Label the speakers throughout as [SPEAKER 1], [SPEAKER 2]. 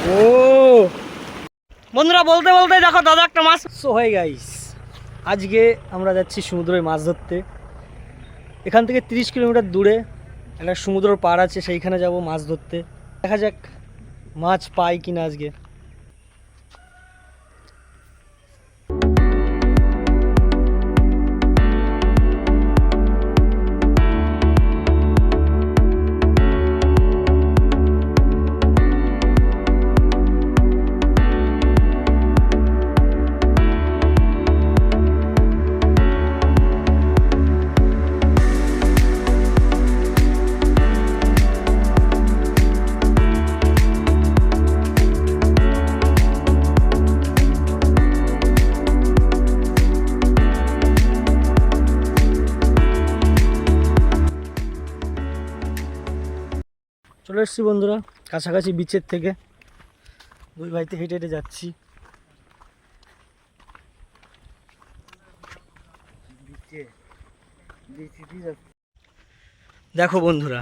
[SPEAKER 1] ও বন্ধুরা, বলতে বলতে দেখো দাদা একটা মাছ। সো হয় গাইস, আজকে আমরা যাচ্ছি সমুদ্রে মাছ ধরতে। এখান থেকে 30 কিলোমিটার দূরে একটা সমুদ্র পাড় আছে, সেইখানে যাব মাছ ধরতে। দেখা যাক মাছ পাই কিনা আজকে। চলে এসেছি বন্ধুরা কাছাকাছি বিচের থেকে। দুই ভাইতে হেঁটে হেঁটে যাচ্ছি। দেখো বন্ধুরা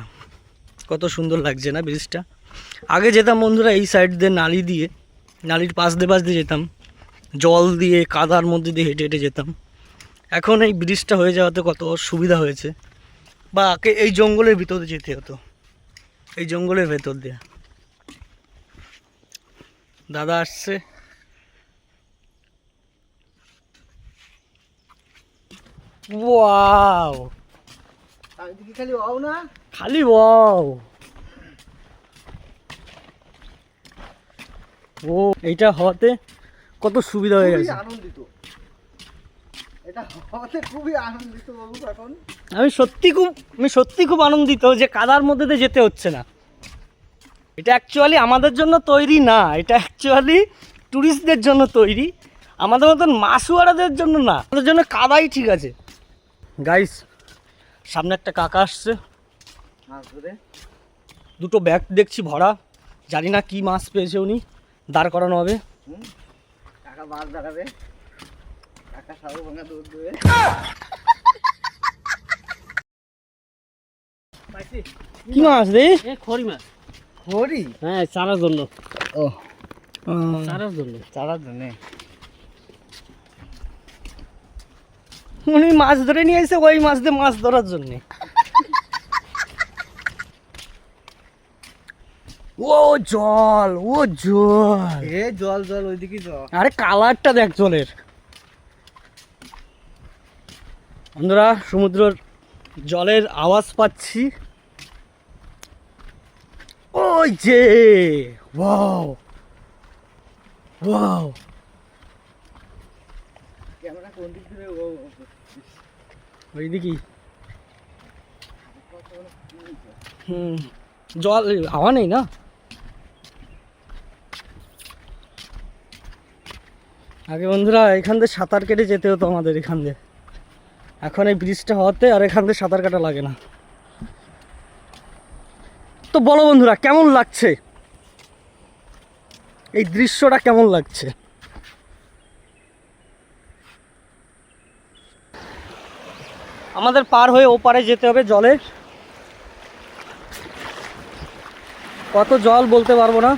[SPEAKER 1] কত সুন্দর লাগছে না ব্রিজটা। আগে যেতাম বন্ধুরা এই সাইড দিয়ে, নালি দিয়ে, নালির পাশ দিয়ে যেতাম, জল দিয়ে কাদার মধ্যে দিয়ে হেঁটে হেঁটে যেতাম। এখন এই ব্রিজটা হয়ে যাওয়াতে কত সুবিধা হয়েছে। বা আগে এই জঙ্গলের ভিতরে যেতে হতো, এই জঙ্গলের ভেতর দিয়ে। দাদা আসছে। ওয়াও, খালি ওয়াও না, খালি ওয়াও। ও এইটা হওয়াতে কত সুবিধা হয়ে গেছে। আনন্দিত, এটা হওয়াতে খুবই আনন্দিত বাবু। এখন আমি সত্যি খুব আনন্দিত যে কাদার মধ্যে দিয়ে যেতে হচ্ছে না। এটা অ্যাকচুয়ালি আমাদের জন্য তৈরি না, এটা অ্যাকচুয়ালি ট্যুরিস্টদের জন্য তৈরি, আমাদের মতন মাছুয়ারাদের জন্য না। আমাদের জন্য কাদাই ঠিক আছে। গাইস সামনে একটা কাকা আসছে মাছ ধরে, দুটো ব্যাগ দেখছি ভরা, জানি না কি মাছ পেয়েছে উনি। দাঁড় করানো হবে, কাকা মাছ দাঁড়াবে, কাকা সাগর ভাঙা দুধ দেবে। কি মাছ রে? খড়ি মাছ। খড়ি? হ্যাঁ, চারার জন্য। ও চারার জন্য, চারার জন্য উনি মাছ ধরে নিয়ে এসে ওই মাছ দিয়ে মাছ ধরার জন্য। ও জল, ও জল, এ জল জল ওইদিকে জল। আরে কালারটা দেখ জলের। বন্ধুরা সমুদ্রের জলের আওয়াজ পাচ্ছি। ওই যে ওয়াও ওয়াও। ক্যামেরা কোন দিক থেকে? ওইদিকে। জল হাওয়া নেই না। আগে বন্ধুরা এখান দিয়ে সাঁতার কেটে যেতে হতো আমাদের এখান দিয়ে। এখন এই ব্রিজটা হওয়াতে আর এখান দিয়ে সাঁতার কাটা লাগে না। তো বলো বন্ধুরা কেমন লাগছে, এই দৃশ্যটা কেমন লাগছে? আমাদের পার হয়ে ওপারে যেতে হবে জলে। কত জল বলতে পারবো না।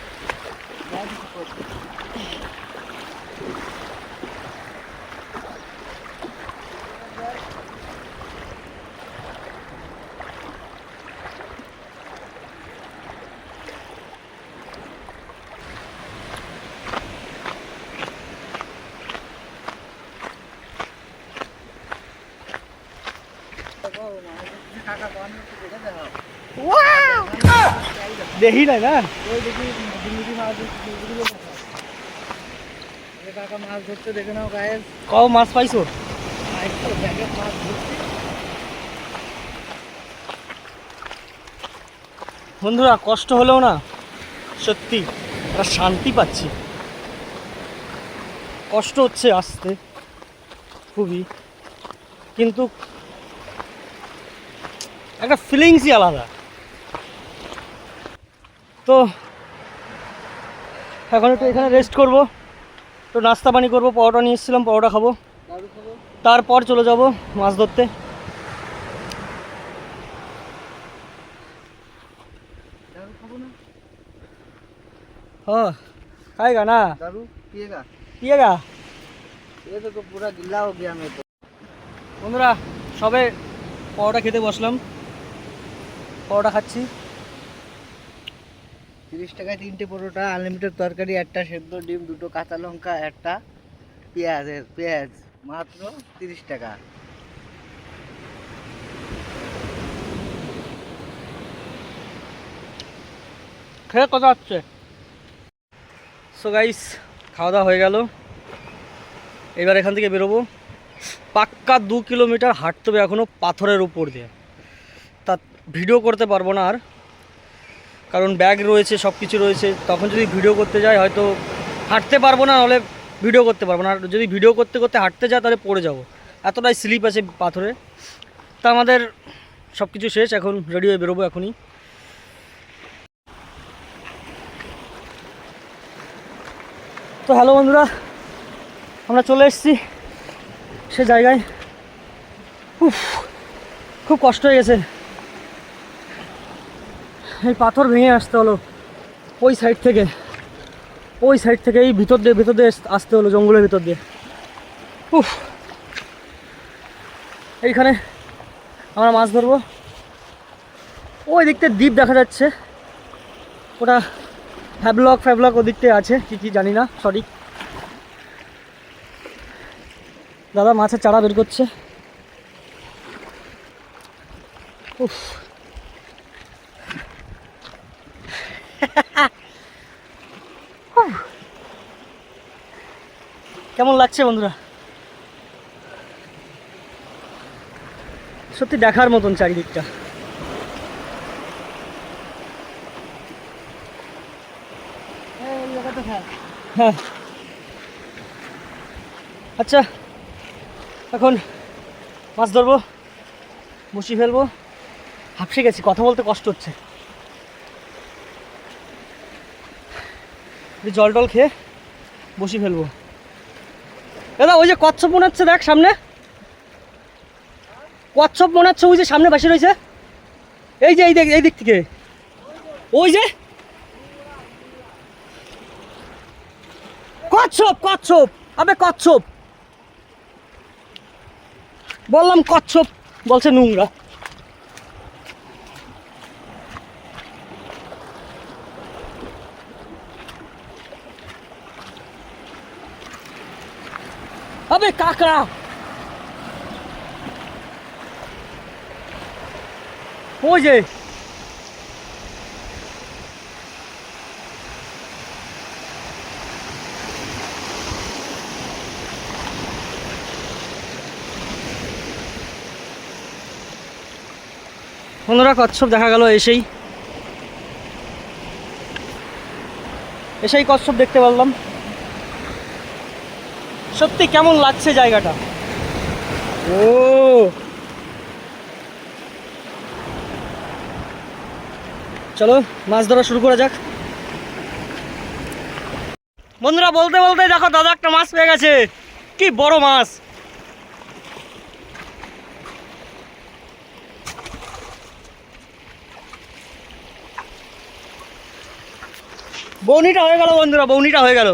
[SPEAKER 1] দেখি নাই না, কাকা মাছ ধরতে দেখে নাও গায়েস। কও মাছ পাইছো? বন্ধুরা কষ্ট হলেও না সত্যি একটা শান্তি পাচ্ছি। কষ্ট হচ্ছে আসতে খুবই, কিন্তু একটা ফিলিংসই আলাদা। তো এখন একটু এখানে রেস্ট করব, তো নাস্তা পানি করবো। পরোটা নিয়ে এসেছিলাম, পরোটা খাবো, তারপর চলে যাব মাছ ধরতে। হ্যাঁ खाएगा ना?
[SPEAKER 2] दारू पिएगा?
[SPEAKER 1] पिएगा?
[SPEAKER 2] ये तो पूरा गिल्ला हो गया मैं तो।
[SPEAKER 1] বন্ধুরা সবে পরোটা খেতে বসলাম, পরোটা খাচ্ছি।
[SPEAKER 2] 30 টাকায় 3টে পরোটা, আনলিমিটেড তরকারি, একটা সেদ্ধ ডিম, 2টো কাঁচা লঙ্কা, একটা পেঁয়াজ, মাত্র 30 টাকা।
[SPEAKER 1] খেয়ে কথা হচ্ছে। সো গাইস খাওয়া দাওয়া হয়ে গেল, এবার এখান থেকে বেরোবো। পাক্কা 2 কিলোমিটার হাঁটতে হবে এখনও পাথরের উপর দিয়ে। তা ভিডিও করতে পারবো না আর, কারণ ব্যাগ রয়েছে, সব কিছু রয়েছে। তখন যদি ভিডিও করতে যাই হয়তো হাঁটতে পারবো না, নাহলে ভিডিও করতে পারবো না। আর যদি ভিডিও করতে করতে হাঁটতে যাই তাহলে পড়ে যাব, এতটাই স্লিপ আছে পাথরে। তা আমাদের সব কিছু শেষ, এখন রেডি হয়ে বেরোবো এখনই। তো হ্যালো বন্ধুরা, আমরা চলে এসেছি সে জায়গায়। খুব কষ্ট হয়ে গেছে, এই পাথর ভেঙে আসতে হলো ওই সাইড থেকে এই ভিতর দিয়ে আসতে হলো, জঙ্গলের ভিতর দিয়ে। এইখানে আমরা মাছ ধরবো। ওই দিকতে দ্বীপ দেখা যাচ্ছে, ওটা ফ্যাবলক ওদিকতে আছে, কি জানি না সঠিক। দাদা মাছের চারা বের করছে। কেমন লাগছে বন্ধুরা? সত্যি দেখার মতন চারিদিকটা। হ্যাঁ আচ্ছা, এখন মাছ ধরবো, বসি ফেলবো। হাঁপসে গেছি, কথা বলতে কষ্ট হচ্ছে। জল টল খেয়ে বসি ফেলবো। দাদা ওই যে কচ্ছপ মনে হচ্ছে, দেখ সামনে কচ্ছপ মনে হচ্ছে, ওই যে সামনে বাসি রয়েছে, এই যে এই দিক থেকে, ওই যে কচ্ছপ আবে কচ্ছপ বললাম, কচ্ছপ বলছে নোংরা। আবে কাকড়া, ওই যে বন্ধুরা কচ্ছপ দেখা গেল, এসেই কচ্ছপ দেখতে পারলাম। সত্যি কেমন লাগছে জায়গাটা। ও চলো মাছ ধরা শুরু করা যাক। বন্ধুরা বলতে বলতে দেখো দাদা একটা মাছ পেয়ে গেছে, কি বড় মাছ। বউনিটা হয়ে গেল বন্ধুরা, বউনিটা হয়ে গেল।